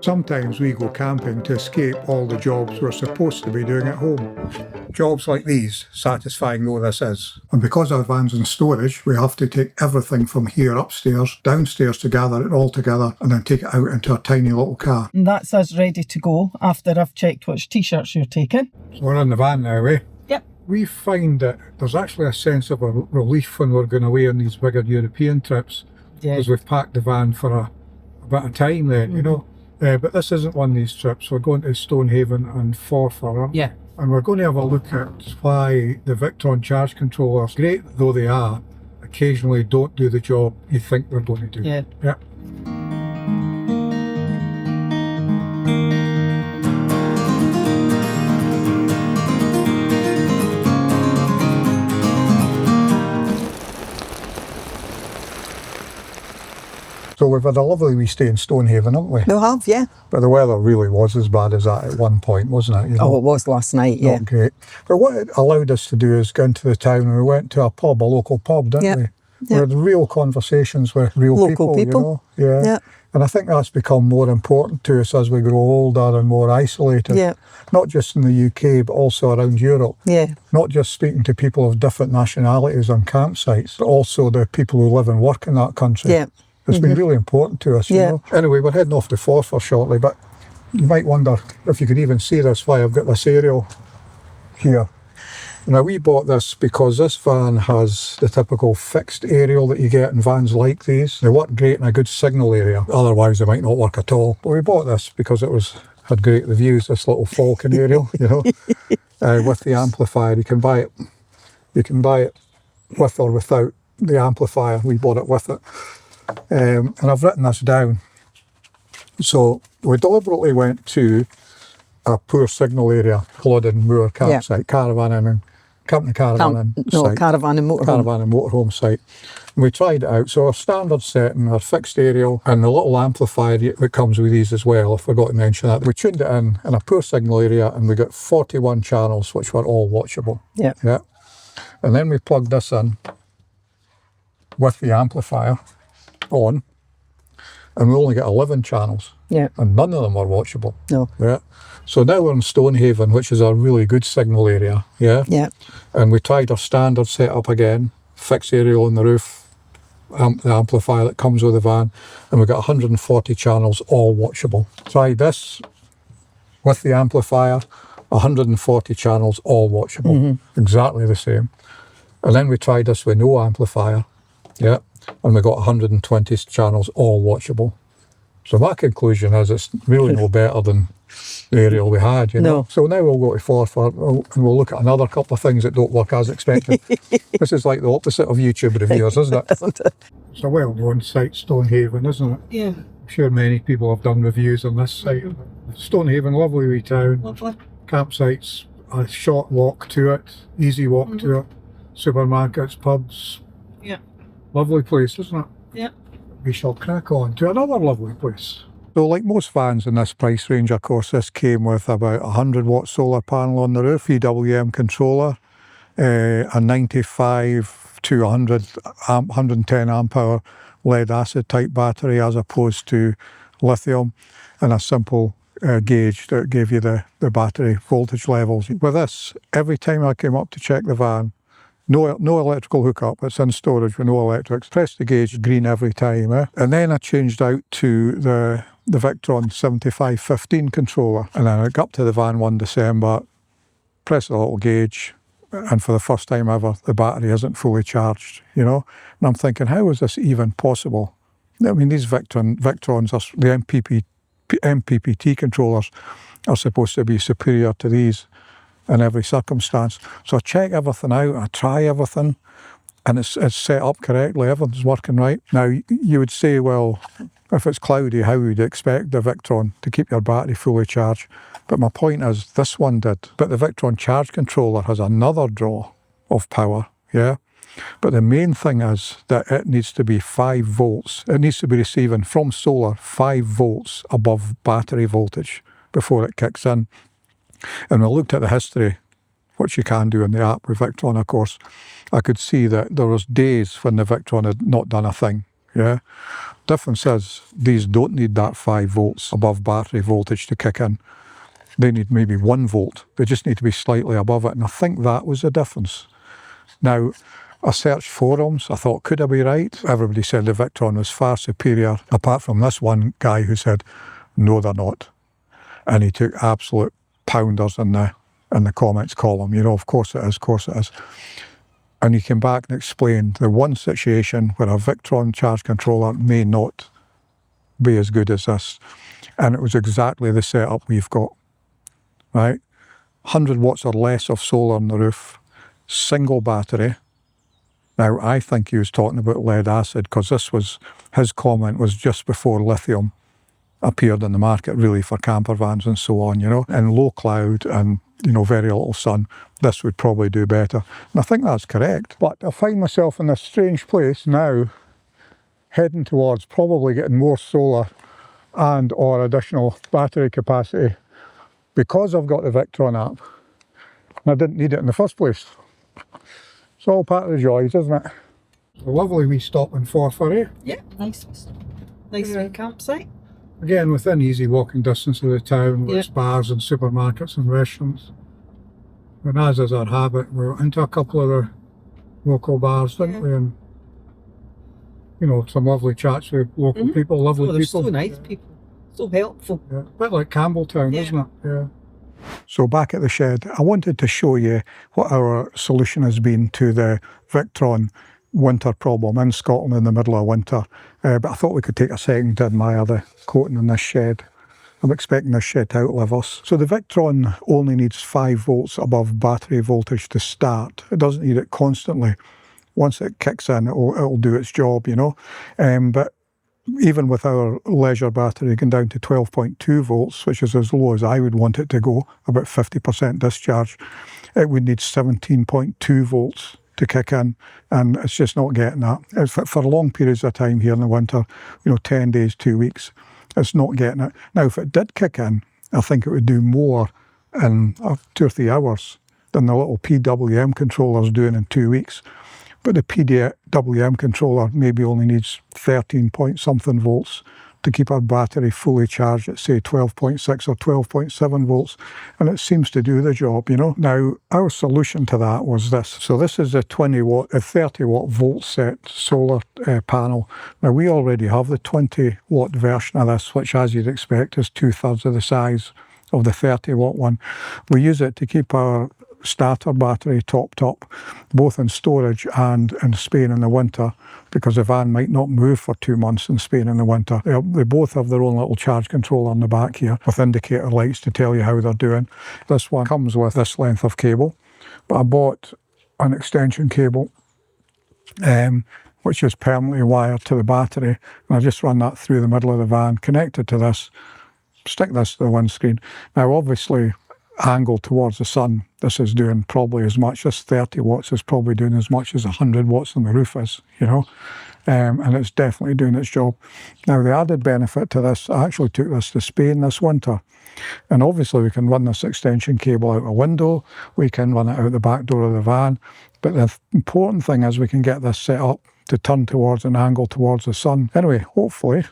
Sometimes we go camping to escape all the jobs we're supposed to be doing at home. Jobs like these, satisfying though this is. And because our van's in storage, we have to take everything from here upstairs, downstairs to gather it all together and then take it out into a tiny little car. And that's us ready to go after I've checked which t-shirts you're taking. So we're in the van now, eh? Yep. We find that there's actually a sense of a relief when we're going away on these bigger European trips. Yeah. Because we've packed the van for a bit of time then, you know. But this isn't one of these trips. We're going to Stonehaven and Forfar. Yeah. And we're going to have a look at why the Victron charge controllers, great though they are, occasionally don't do the job you think they're going to do. Yeah. Yeah. So we've had a lovely wee stay in Stonehaven, haven't we? We have, yeah. But the weather really was as bad as that at one point, wasn't it? You know? Oh, it was last night, yeah. Not great. But what it allowed us to do is go into the town and we went to a pub, a local pub, didn't we? We had real conversations with real Local people. You know? Yeah. And I think that's become more important to us as we grow older and more isolated. Yeah. Not just in the UK, but also around Europe. Yeah. Not just speaking to people of different nationalities on campsites, but also the people who live and work in that country. Yeah. It's been really important to us, you know. Anyway, we're heading off to Forfar shortly, but you might wonder if you could even see this, why I've got this aerial here. Now, we bought this because this van has the typical fixed aerial that you get in vans like these. They work great in a good signal area, otherwise they might not work at all. But we bought this because it had great reviews, this little Falcon aerial, you know, with the amplifier. You can buy it with or without the amplifier. We bought it with it. And I've written this down. So we deliberately went to a poor signal area, Culloden Moor campsite, caravan and motorhome site. And we tried it out. So our standard setting, our fixed aerial, and the little amplifier that comes with these as well, I forgot to mention that. We tuned it in a poor signal area and we got 41 channels, which were all watchable. Yeah. Yeah. And then we plugged this in with the amplifier on, and we only get 11 channels. Yeah. And none of them are watchable. No. Yeah. So now we're in Stonehaven, which is a really good signal area. Yeah. Yeah. And we tried our standard setup again, fixed aerial on the roof, the amplifier that comes with the van, and we got 140 channels, all watchable. Tried this with the amplifier, 140 channels, all watchable. Exactly the same. And then we tried this with no amplifier. Yeah. And we got 120 channels, all watchable. So my conclusion is it's really no better than the aerial we had, you know. No. So now we'll go to Forfar and we'll look at another couple of things that don't work as expected. This is like the opposite of YouTube reviewers, isn't it? Isn't it? It's a well-known site, Stonehaven, isn't it? Yeah. I'm sure many people have done reviews on this site. Stonehaven, lovely wee town. Lovely. Campsites, a short walk to it, easy walk to it. Supermarkets, pubs. Yeah. Lovely place, isn't it? Yeah. We shall crack on to another lovely place. So like most vans in this price range, of course, this came with about a 100-watt solar panel on the roof, EWM controller, a 95 to 110 amp hour lead acid type battery as opposed to lithium, and a simple gauge that gave you the battery voltage levels. With this, every time I came up to check the van, no electrical hookup, it's in storage with no electrics. Press the gauge, green every time. And then I changed out to the Victron 7515 controller. And then I got up to the van one December, press the little gauge, and for the first time ever, the battery isn't fully charged, you know? And I'm thinking, how is this even possible? I mean, these Victrons, the MPPT controllers are supposed to be superior to these in every circumstance. So I check everything out, I try everything, and it's set up correctly, everything's working right. Now, you would say, well, if it's cloudy, how would you expect the Victron to keep your battery fully charged? But my point is, this one did. But the Victron charge controller has another draw of power, yeah? But the main thing is that it needs to be 5 volts. It needs to be receiving from solar 5 volts above battery voltage before it kicks in. And when I looked at the history, which you can do in the app with Victron, of course, I could see that there was days when the Victron had not done a thing. Yeah. Difference is these don't need that 5 volts above battery voltage to kick in. They need maybe 1 volt. They just need to be slightly above it. And I think that was the difference. Now, I searched forums. I thought, could I be right? Everybody said the Victron was far superior, apart from this one guy who said, no, they're not. And he took absolute pounders in the comments column. You know, of course it is, of course it is. And he came back and explained the one situation where a Victron charge controller may not be as good as this. And it was exactly the setup we've got, right? 100 watts or less of solar on the roof, single battery. Now, I think he was talking about lead acid because his comment was just before lithium appeared in the market, really, for camper vans and so on, you know. In low cloud and, you know, very little sun, this would probably do better. And I think that's correct. But I find myself in this strange place now, heading towards probably getting more solar and or additional battery capacity because I've got the Victron app and I didn't need it in the first place. It's all part of the joys, isn't it? A lovely wee stop in Forfar. Yeah, nice wee campsite. Again, within easy walking distance of the town, with its bars and supermarkets and restaurants. And as is our habit, we went into a couple of the local bars, didn't we? And, you know, some lovely chats with local people, lovely people. So nice people, so helpful. Yeah. A bit like Campbelltown, isn't it? Yeah. So back at the shed, I wanted to show you what our solution has been to the Victron winter problem in Scotland in the middle of winter. But I thought we could take a second to admire the coating in this shed. I'm expecting this shed to outlive us. So the Victron only needs 5 volts above battery voltage to start. It doesn't need it constantly. Once it kicks in, it'll do its job, you know. But even with our leisure battery going down to 12.2 volts, which is as low as I would want it to go, about 50% discharge, it would need 17.2 volts to kick in, and it's just not getting that. For long periods of time here in the winter, you know, 10 days, 2 weeks, it's not getting it. Now, if it did kick in, I think it would do more in 2 or 3 hours than the little PWM controller's doing in 2 weeks. But the PWM controller maybe only needs 13 point something volts to keep our battery fully charged at, say, 12.6 or 12.7 volts. And it seems to do the job, you know. Now, our solution to that was this. So this is a 30 watt volt set solar panel. Now, we already have the 20 watt version of this, which, as you'd expect, is 2/3 of the size of the 30 watt one. We use it to keep our starter battery topped up, both in storage and in Spain in the winter, because the van might not move for 2 months in Spain in the winter. They both have their own little charge controller on the back here with indicator lights to tell you how they're doing. This one comes with this length of cable, but I bought an extension cable which is permanently wired to the battery, and I just run that through the middle of the van, connected to this, stick this to the windscreen. Now, obviously, angled towards the sun, this is doing probably as much as 30 watts is probably doing as much as 100 watts on the roof is, you know, and it's definitely doing its job. Now, the added benefit to this, I actually took this to Spain this winter, and obviously we can run this extension cable out a window, we can run it out the back door of the van, but the important thing is we can get this set up to turn towards an angle towards the sun. Anyway, hopefully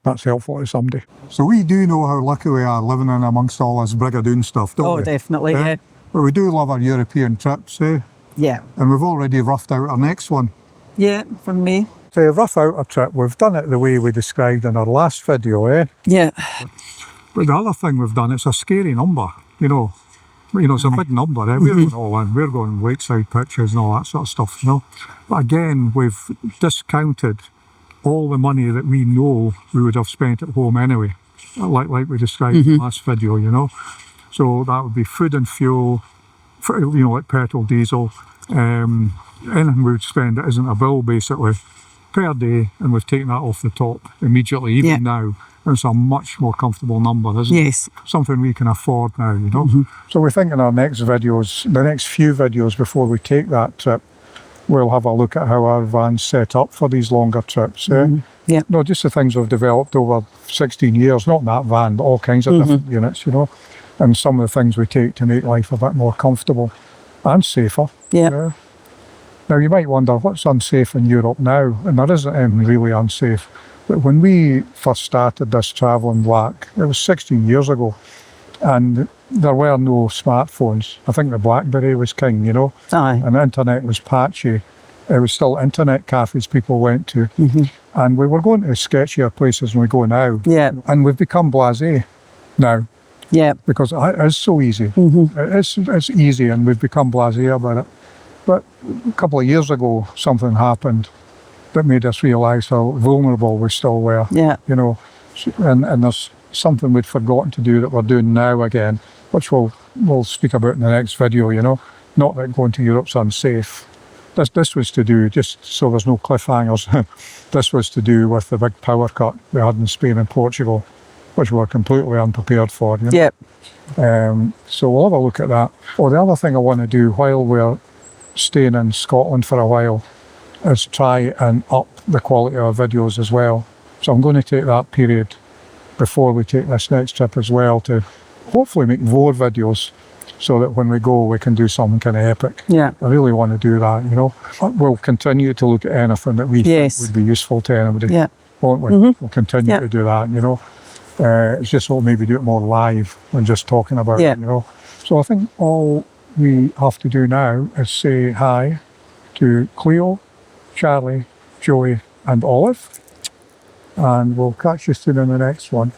that's helpful to somebody. So we do know how lucky we are living in amongst all this Brigadoon stuff, don't we? Oh, definitely, yeah. But we do love our European trips, eh? Yeah. And we've already roughed out our next one. Yeah, from me. To rough out our trip, we've done it the way we described in our last video, eh? Yeah. But the other thing we've done, it's a scary number, you know. It's a big number, eh? We're going all in, we're going lakeside pictures and all that sort of stuff, you know. But again, we've discounted all the money that we know we would have spent at home anyway, like we described in the last video, you know. So that would be food and fuel, you know, like petrol, diesel, anything we would spend that isn't a bill basically per day, and we've taken that off the top immediately, even now. It's a much more comfortable number, isn't it? Yes. Something we can afford now, you know. So we think in our next videos, the next few videos before we take that trip, we'll have a look at how our van's set up for these longer trips. Yeah. No, just the things we've developed over 16 years, not in that van, but all kinds of different units, you know, and some of the things we take to make life a bit more comfortable and safer. Yeah. Now you might wonder what's unsafe in Europe now, and there isn't anything really unsafe. But when we first started this travelling black, it was 16 years ago, and there were no smartphones. I think the BlackBerry was king, you know, Aye. and the internet was patchy. It was still internet cafes people went to, and we were going to sketchier places than we go now. Yeah. And we've become blasé now Yeah. because it is so easy. It's easy, and we've become blasé about it. But a couple of years ago, something happened that made us realise how vulnerable we still were. Yeah. You know, and there's something we'd forgotten to do that we're doing now again, which we'll speak about in the next video. You know, not that going to Europe's unsafe. This was to do, just so there's no cliffhangers, this was to do with the big power cut we had in Spain and Portugal, which we were completely unprepared for. You know? Yeah. So we'll have a look at that. Oh, the other thing I want to do while we're staying in Scotland for a while is try and up the quality of our videos as well. So I'm going to take that period before we take this next trip as well to hopefully make more videos so that when we go we can do something kind of epic. Yeah. I really want to do that, you know. We'll continue to look at anything that we think would be useful to anybody, won't we? We'll continue to do that, you know. It's just we'll maybe do it more live than just talking about it, you know. So I think all we have to do now is say hi to Cleo, Charlie, Joey and Olive, and we'll catch you soon in the next one.